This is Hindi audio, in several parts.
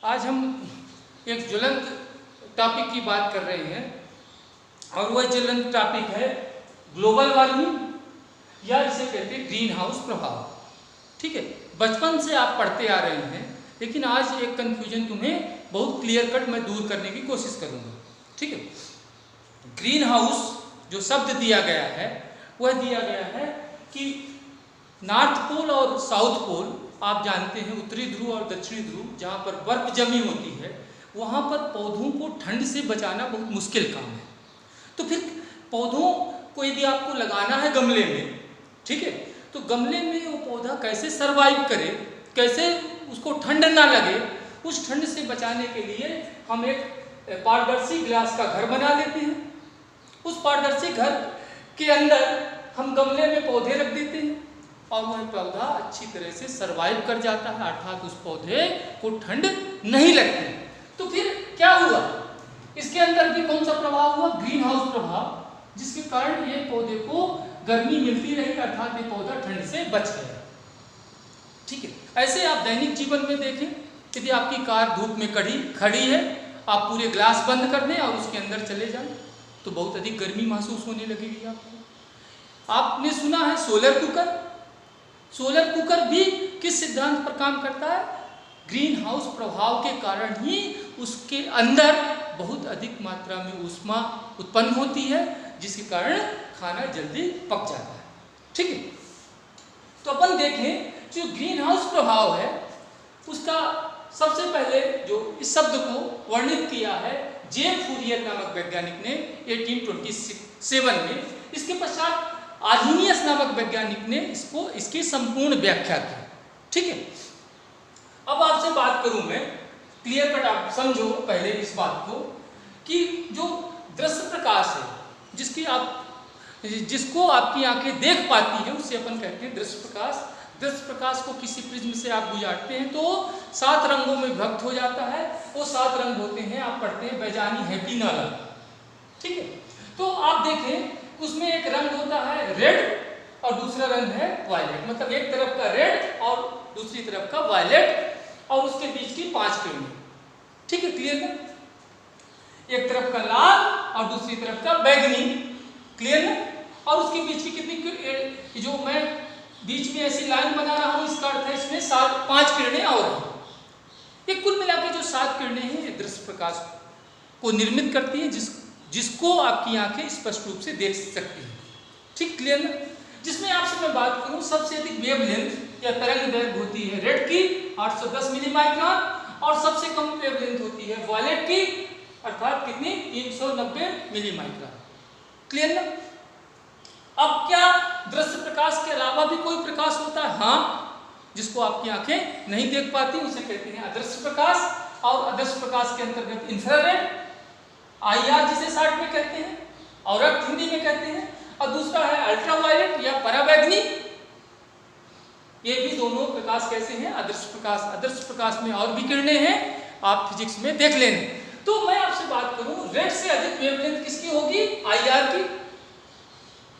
आज हम एक ज्वलंत टॉपिक की बात कर रहे हैं और वह ज्वलंत टॉपिक है ग्लोबल वार्मिंग या इसे कहते हैं ग्रीन हाउस प्रभाव। ठीक है, बचपन से आप पढ़ते आ रहे हैं, लेकिन आज एक कन्फ्यूजन तुम्हें बहुत क्लियर कट मैं दूर करने की कोशिश करूंगा। ठीक है, ग्रीन हाउस जो शब्द दिया गया है वह दिया गया है कि नॉर्थ पोल और साउथ पोल, आप जानते हैं उत्तरी ध्रुव और दक्षिणी ध्रुव, जहाँ पर बर्फ जमी होती है वहाँ पर पौधों को ठंड से बचाना बहुत मुश्किल काम है। तो फिर पौधों को यदि आपको लगाना है गमले में, ठीक है, तो गमले में वो पौधा कैसे सरवाइव करे, कैसे उसको ठंड ना लगे, उस ठंड से बचाने के लिए हम एक पारदर्शी ग्लास का घर बना लेते हैं। उस पारदर्शी घर के अंदर हम गमले में पौधे रख देते हैं और वह पौधा अच्छी तरह से सरवाइव कर जाता है, अर्थात उस पौधे को ठंड नहीं लगती। तो फिर क्या हुआ, इसके अंदर भी कौन सा प्रभाव हुआ, ग्रीन हाउस प्रभाव, जिसके कारण ये पौधे को गर्मी मिलती रही, अर्थात ये पौधा ठंड से बच गया। ठीक है, ऐसे आप दैनिक जीवन में देखें, यदि आपकी कार धूप में खड़ी है, आप पूरे ग्लास बंद कर दें और उसके अंदर चले जाएं तो बहुत अधिक गर्मी महसूस होने लगेगी आपको। आपने सुना है सोलर कुकर, सोलर कुकर भी किस सिद्धांत पर काम करता है, ग्रीन हाउस प्रभाव के कारण ही उसके अंदर बहुत अधिक मात्रा में ऊष्मा उत्पन्न होती है, जिसके कारण खाना जल्दी पक जाता है। ठीक है, तो अपन देखें जो ग्रीन हाउस प्रभाव है उसका सबसे पहले जो इस शब्द को वर्णित किया है जे फूरियर नामक वैज्ञानिक ने 1827 में। इसके पश्चात आर्हीनियस नामक वैज्ञानिक ने इसकी संपूर्ण व्याख्या की। ठीक है, अब आपसे बात करूं मैं, क्लियर कट आप समझो पहले इस बात को कि जो दृश्य प्रकाश है जिसको आपकी आंखें देख पाती है उसे अपन कहते हैं दृश्य प्रकाश। दृश्य प्रकाश को किसी प्रिज्म से आप गुजारते हैं तो 7 रंगों में विभक्त हो जाता है। वो 7 रंग होते हैं, आप पढ़ते हैं बैजानी हैप्पीना रंग। ठीक है, तो आप देखें उसमें एक रंग होता है रेड और दूसरा रंग है वायलेट, मतलब एक तरफ का रेड और दूसरी तरफ का वायलेट और उसके बीच की 5 किरणें। ठीक है, क्लियर है, एक तरफ का लाल और दूसरी तरफ का बैगनी, क्लियर है, और उसके बीच की कितनी, जो मैं बीच में ऐसी लाइन बना रहा हूं इसका अर्थ है इसमें 5 किरणें और हैं। ये कुल मिला के जो 7 किरणें हैं दृश्य प्रकाश को निर्मित करती है, जिसको आपकी आंखें स्पष्ट रूप से देख सकती हैं। ठीक, क्लियर ना, जिसमें आपसे मैं बात करूं सबसे अधिक वेवलेंथ या तरंग दैर्घ्य होती है रेड की 810 मिलीमाइक्रोन और सबसे कम वेवलेंथ होती है वायलेट की, अर्थात कितनी, 390 मिलीमाइक्रोन। क्लियर ना। अब क्या दृश्य प्रकाश के अलावा भी कोई प्रकाश होता है? हाँ, जिसको आपकी आंखें नहीं देख पाती उसे कहते हैं अदृश्य प्रकाश, और अदृश्य प्रकाश के अंतर्गत इंफ्रारेड, IR जिसे शॉर्ट में कहते हैं और रक्त हिंदी में कहते हैं, और दूसरा है अल्ट्रावायलेट या पराबैंगनी। ये भी दोनों प्रकाश कैसे हैं, अदृश्य प्रकाश। अदृश्य प्रकाश में और भी किरणें हैं, आप फिजिक्स में देख लेंगे। तो मैं आपसे बात करूं रेड से अधिक वेवलेंथ किसकी होगी, IR की।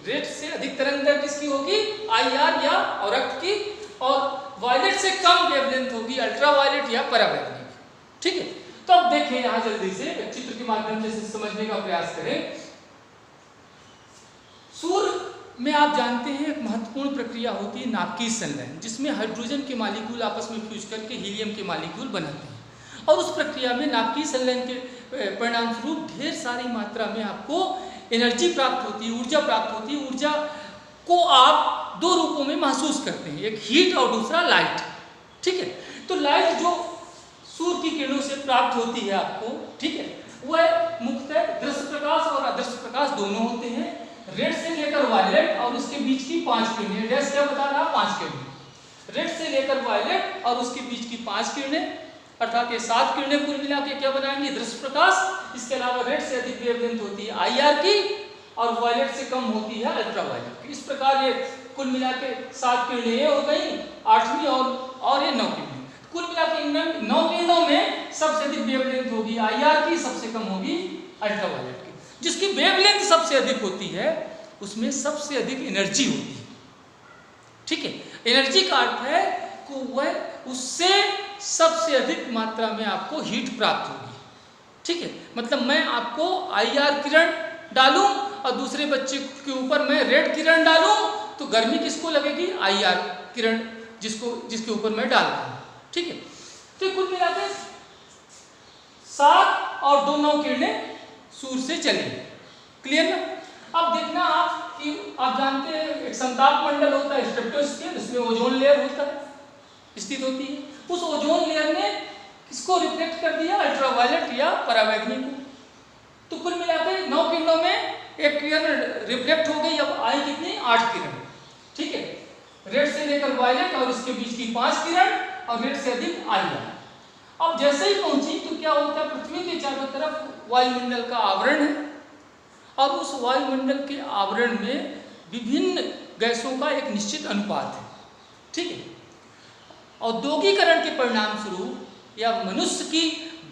रेड से अधिक तरंग दैर्घ्य किसकी होगी, IR या और रक्त की, और वायलेट से कम वेवलेंथ होगी अल्ट्रावायलेट या पराबैंगनी। ठीक है, तो अब देखें यहां जल्दी से एक चित्र के माध्यम से समझने का प्रयास करें। सूर्य में आप जानते हैं एक महत्वपूर्ण प्रक्रिया होती है नाभिकीय संलयन, जिसमें हाइड्रोजन के मॉलिक्यूल आपस में फ्यूज करके हीलियम के मॉलिक्यूल बनाते हैं, और उस प्रक्रिया में नाभिकीय संलयन के परिणाम स्वरूप ढेर सारी मात्रा में आपको एनर्जी प्राप्त होती है, ऊर्जा प्राप्त होती है। ऊर्जा को आप 2 रूपों में महसूस करते हैं, एक हीट और दूसरा लाइट। ठीक है, तो लाइट जो सूर्य की किरणों से प्राप्त होती है आपको, ठीक है, वह मुख्यतः दृश्य प्रकाश और अदृश्य प्रकाश दोनों होते हैं। रेड से लेकर वायलेट और उसके बीच की 5 किरणें, रेड क्या बता रहा, 5 किरणें, रेड से लेकर वायलेट और उसके बीच की 5 किरणें, अर्थात ये 7 किरणें कुल मिला के क्या बनाएंगे, दृश्य प्रकाश। इसके अलावा रेड से अधिक वेवलेंथ होती है IR की और वायलेट से कम होती है अल्ट्रावायलेट की। इस प्रकार ये कुल मिला के 7 किरणें ये हो गई, 8वीं और ये 9 किरणें। कुल मिला के इनमें 9 किरणों में सबसे अधिक वेवलेंथ होगी IR की, सबसे कम होगी अल्ट्रावायलेट की। जिसकी वेवलेंथ सबसे अधिक होती है उसमें सबसे अधिक एनर्जी होती है। ठीक है, एनर्जी का अर्थ है कि वह उससे सबसे अधिक मात्रा में आपको हीट प्राप्त होगी। ठीक है, मतलब मैं आपको IR किरण डालूं और दूसरे बच्चे के ऊपर मैं रेड किरण डालूं तो गर्मी किसको लगेगी? IR किरण जिसके ऊपर मैं डाल रहा हूं। ठीक है, तो कुल मिलाकर 7 और 2 9 किरणें सूर्य से चली। क्लियर ना? अब देखना आप कि आप जानते हैं एक संताप मंडल होता है स्ट्रेटोस्फीयर, उसमें ओजोन लेयर होता है, स्थित होती है। उस ओजोन लेयर ने किसको रिफ्लेक्ट कर दिया? अल्ट्रावायलेट या पराबैंगनी को। तो कुल मिलाकर 9 किरणों में एक किरण रिफ्लेक्ट हो गई। अब आई कितनी? 8 किरण। ठीक है, रेड से लेकर वायलेट और इसके बीच की 5 किरण और रेड से अधिक IR। अब जैसे ही पहुंची तो क्या होता है? पृथ्वी के चारों तरफ वायुमंडल का आवरण है और उस वायुमंडल के आवरण में विभिन्न गैसों का एक निश्चित अनुपात है। ठीक है, औद्योगिकरण के परिणाम स्वरूप या मनुष्य की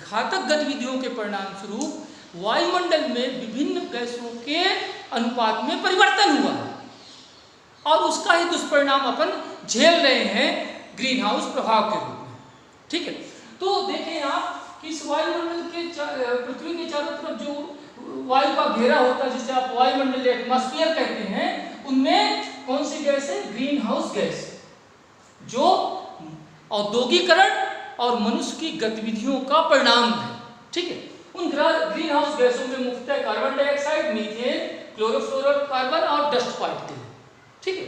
घातक गतिविधियों के परिणाम स्वरूप वायुमंडल में विभिन्न गैसों के अनुपात में परिवर्तन हुआ है और उसका ही दुष्परिणाम अपन झेल रहे हैं ग्रीन हाउस प्रभाव के रूप में। ठीक है, तो देखें आप कि इस वायुमंडल के पृथ्वी के चारों तरफ जो वायु का घेरा होता है जिसे आप वायुमंडल एटमॉस्फेयर कहते हैं, उनमें कौन सी गैस है? ग्रीन हाउस गैस, जो औद्योगिकरण और मनुष्य की गतिविधियों का परिणाम है। ठीक है, उन ग्रीन हाउस गैसों में मुख्यतः कार्बन डाइऑक्साइड, मीथेन, क्लोरोफ्लोरोकार्बन और डस्ट पार्टिकल। ठीक है,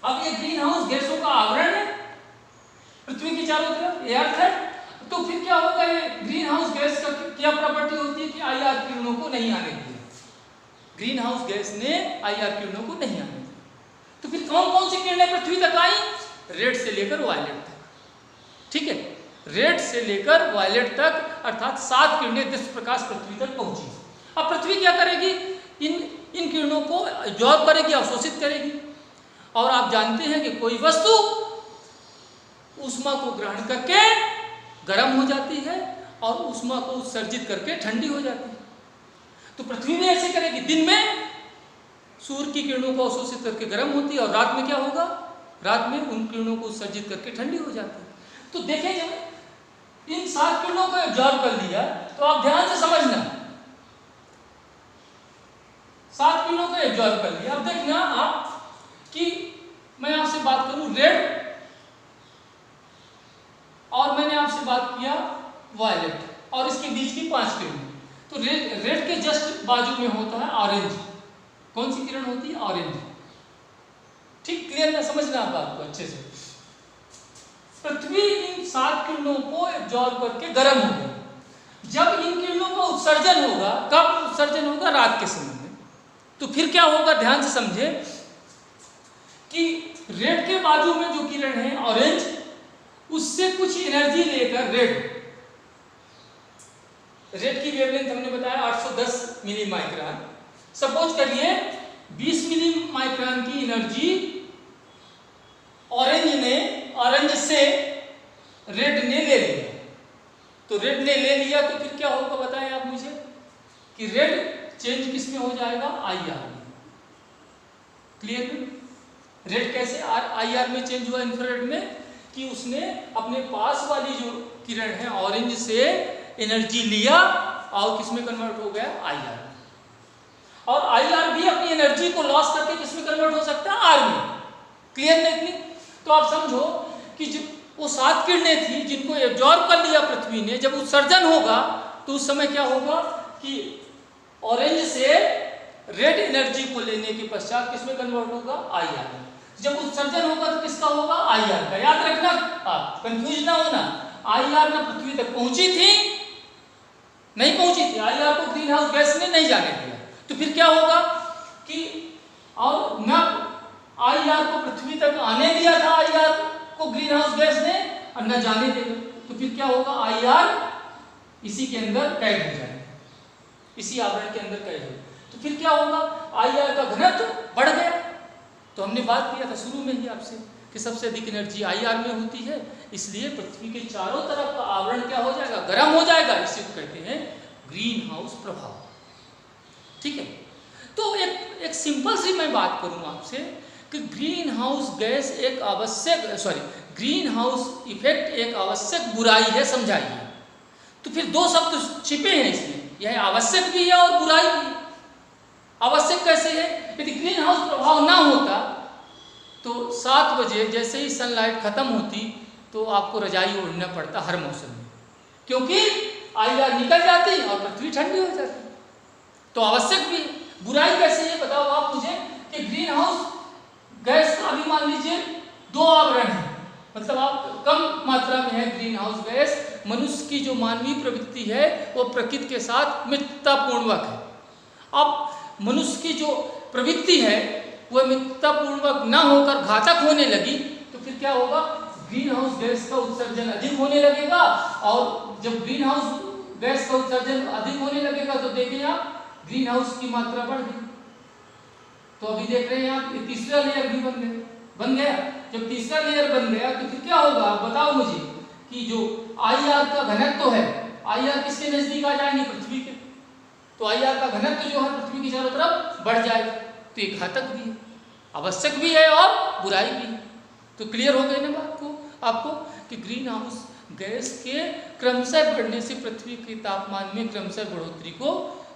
अब ये ग्रीन हाउस गैसों का आवरण है पृथ्वी के चारों तरफ, एयर है। तो फिर क्या होगा? ये ग्रीन हाउस गैस का क्या प्रॉपर्टी होती है कि IR किरणों को नहीं आने दिया। ग्रीन हाउस गैस ने IR किरणों को नहीं आने दिया। तो फिर कौन कौन सी किरणें पृथ्वी तक आई? रेड से लेकर वायलेट तक। ठीक है, रेड से लेकर वायलेट तक अर्थात 7 किरणें दिव्य प्रकाश पृथ्वी तक पहुंची। अब पृथ्वी क्या करेगी? इन किरणों को एब्जॉर्ब करेगी, अवशोषित करेगी। और आप जानते हैं कि कोई वस्तु ऊष्मा को ग्रहण करके गर्म हो जाती है और ऊष्मा को उत्सर्जित करके ठंडी हो जाती है। तो पृथ्वी भी ऐसे करेगी। दिन में सूर्य की किरणों को अवशोषित करके गर्म होती है और रात में क्या होगा? रात में उन किरणों को उत्सर्जित करके ठंडी हो जाती है। तो देखें, जब इन 7 किरणों को एब्जॉर्ब कर लिया तो आप ध्यान से समझना, 7 किरणों को एब्जॉर्ब कर लिया। अब देखना आप कि मैं आपसे बात करूं रेड और मैंने आपसे बात किया वायलेट और इसके बीच की 5 किरण। तो रेड के जस्ट बाजू में होता है ऑरेंज। कौन सी किरण होती है? ऑरेंज। ठीक, क्लियर ना? समझना आप बात को अच्छे से। पृथ्वी इन 7 किरणों को एब्जॉर्ब करके गर्म हो गई। जब इन किरणों का उत्सर्जन होगा, कब उत्सर्जन होगा? रात के समय में। तो फिर क्या होगा? ध्यान से समझे कि रेड के बाजू में जो किरण है ऑरेंज, उससे कुछ एनर्जी लेकर रेड की वेवलेंथ हमने बताया 810 मिली माइक्रोन। सपोज करिए 20 मिली माइक्रोन की एनर्जी ऑरेंज से रेड ने ले लिया। तो रेड ने ले लिया तो फिर क्या होगा बताएं आप मुझे कि रेड चेंज किस में हो जाएगा? IR में। क्लियर? रेड कैसे IR में चेंज हुआ इंफ्रारेड में? कि उसने अपने पास वाली जो किरण है ऑरेंज से एनर्जी लिया और किसमें कन्वर्ट हो गया? IR। और IR भी अपनी एनर्जी को लॉस करके किसमें कन्वर्ट हो सकता है? R में। क्लियर नहीं इतनी? तो आप समझो कि जब वो 7 किरणें थी जिनको एब्जॉर्ब कर लिया पृथ्वी ने, जब उत्सर्जन होगा तो उस समय क्या होगा कि ऑरेंज से रेड एनर्जी को लेने के पश्चात किसमें कन्वर्ट होगा? IR में। जब उत्सर्जन होगा तो किसका होगा? IR का। याद रखना, आप कंफ्यूज ना होना। IR ना पृथ्वी तक पहुंची थी, नहीं पहुंची थी। IR को ग्रीन हाउस गैस ने नहीं जाने दिया। तो फिर क्या होगा कि और न IR को पृथ्वी तक आने दिया था, IR को ग्रीन हाउस गैस ने, और न जाने देगा। तो फिर क्या होगा? IR इसी के अंदर कैद हो जाएगा, इसी आवरण के अंदर कैद हो। तो फिर क्या होगा? IR का घनत्व बढ़ गया। तो हमने बात किया था शुरू में ही आपसे कि सबसे अधिक एनर्जी IR में होती है, इसलिए पृथ्वी के चारों तरफ का आवरण क्या हो जाएगा? गर्म हो जाएगा। इसे कहते हैं ग्रीन हाउस प्रभाव। ठीक है, तो एक सिंपल सी मैं बात करूं आपसे कि ग्रीन हाउस गैस एक आवश्यक ग्रीन हाउस इफेक्ट एक आवश्यक बुराई है समझाइए। तो फिर दो शब्द छिपे हैं इसमें, यह आवश्यक भी है और बुराई भी है। आवश्यक कैसे है? यदि ग्रीन हाउस प्रभाव ना होता तो 7 बजे जैसे ही सनलाइट खत्म होती तो आपको रजाई ओढ़ना पड़ता हर मौसम में, क्योंकि IR निकल जाती और पृथ्वी ठंडी हो जाती। तो आवश्यक भी। बुराई कैसे है बताओ आप मुझे कि ग्रीन हाउस गैस का भी मान लीजिए 2 आवरण है, मतलब आप कम मात्रा में है ग्रीन हाउस गैस। मनुष्य की जो मानवीय प्रवृत्ति है वो प्रकृति के साथ मित्रतापूर्वक है। अब मनुष्य की जो प्रवृत्ति है वह मित्रतापूर्वक ना होकर घातक होने लगी तो फिर क्या होगा? ग्रीन हाउस गैस का उत्सर्जन अधिक होने लगेगा, और जब ग्रीन हाउस गैस का उत्सर्जन अधिक होने लगेगा तो देखिए आप ग्रीन हाउस की मात्रा बढ़ गई। तो अभी देख रहे हैं आप ये तीसरा लेयर भी बन गया। जब तीसरा लेयर बन गया तो फिर क्या होगा बताओ मुझे कि जो IR का घनत्व है, IR किसके नजदीक आ जाएंगे? पृथ्वी के। तो IR का घनत्व जो है पृथ्वी की चारों तरफ बढ़ जाएगा। तो ये घातक भी है, आवश्यक भी है और बुराई भी है। तो क्लियर हो गई ना बात को आपको कि ग्रीन हाउस गैस के क्रमशः बढ़ने से पृथ्वी के तापमान में क्रमशः बढ़ोतरी को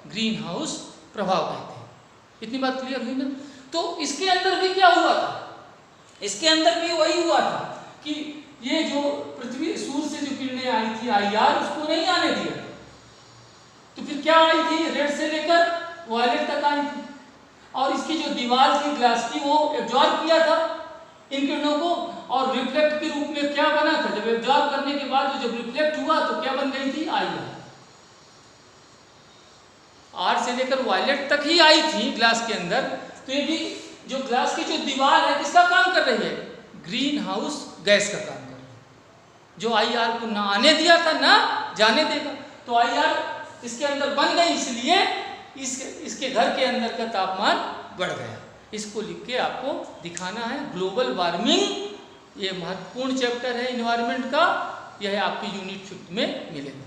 ग्रीन हाउस प्रभाव कहते हैं। इतनी बात क्लियर हुई ना? तो इसके अंदर भी क्या हुआ था? इसके अंदर भी वही हुआ था कि ये जो पृथ्वी सूर्य से जो किरणें आई थी IR उसको नहीं आने दिया। तो फिर क्या आई थी? रेड से लेकर वायलेट तक आई थी, और इसकी जो दीवार थी ग्लास की वो एब्जॉर्ब किया था इन किरणों को, और रिफ्लेक्ट के रूप में क्या बना था? जब एब्जॉर्ब करने के बाद जब रिफ्लेक्ट हुआ तो क्या बन गई थी? IR। R से लेकर वायलेट तक ही आई थी ग्लास के अंदर। तो ये भी जो ग्लास की जो दीवार है किसका काम कर रही है? ग्रीन हाउस गैस का काम कर रही है, जो IR को ना आने दिया था ना जाने देगा। तो IR इसके अंदर बन गई, इसलिए इसके घर के अंदर का तापमान बढ़ गया। इसको लिख के आपको दिखाना है। ग्लोबल वार्मिंग ये महत्वपूर्ण चैप्टर है इन्वायरमेंट का, यह आपकी यूनिट 5 में मिलेगा।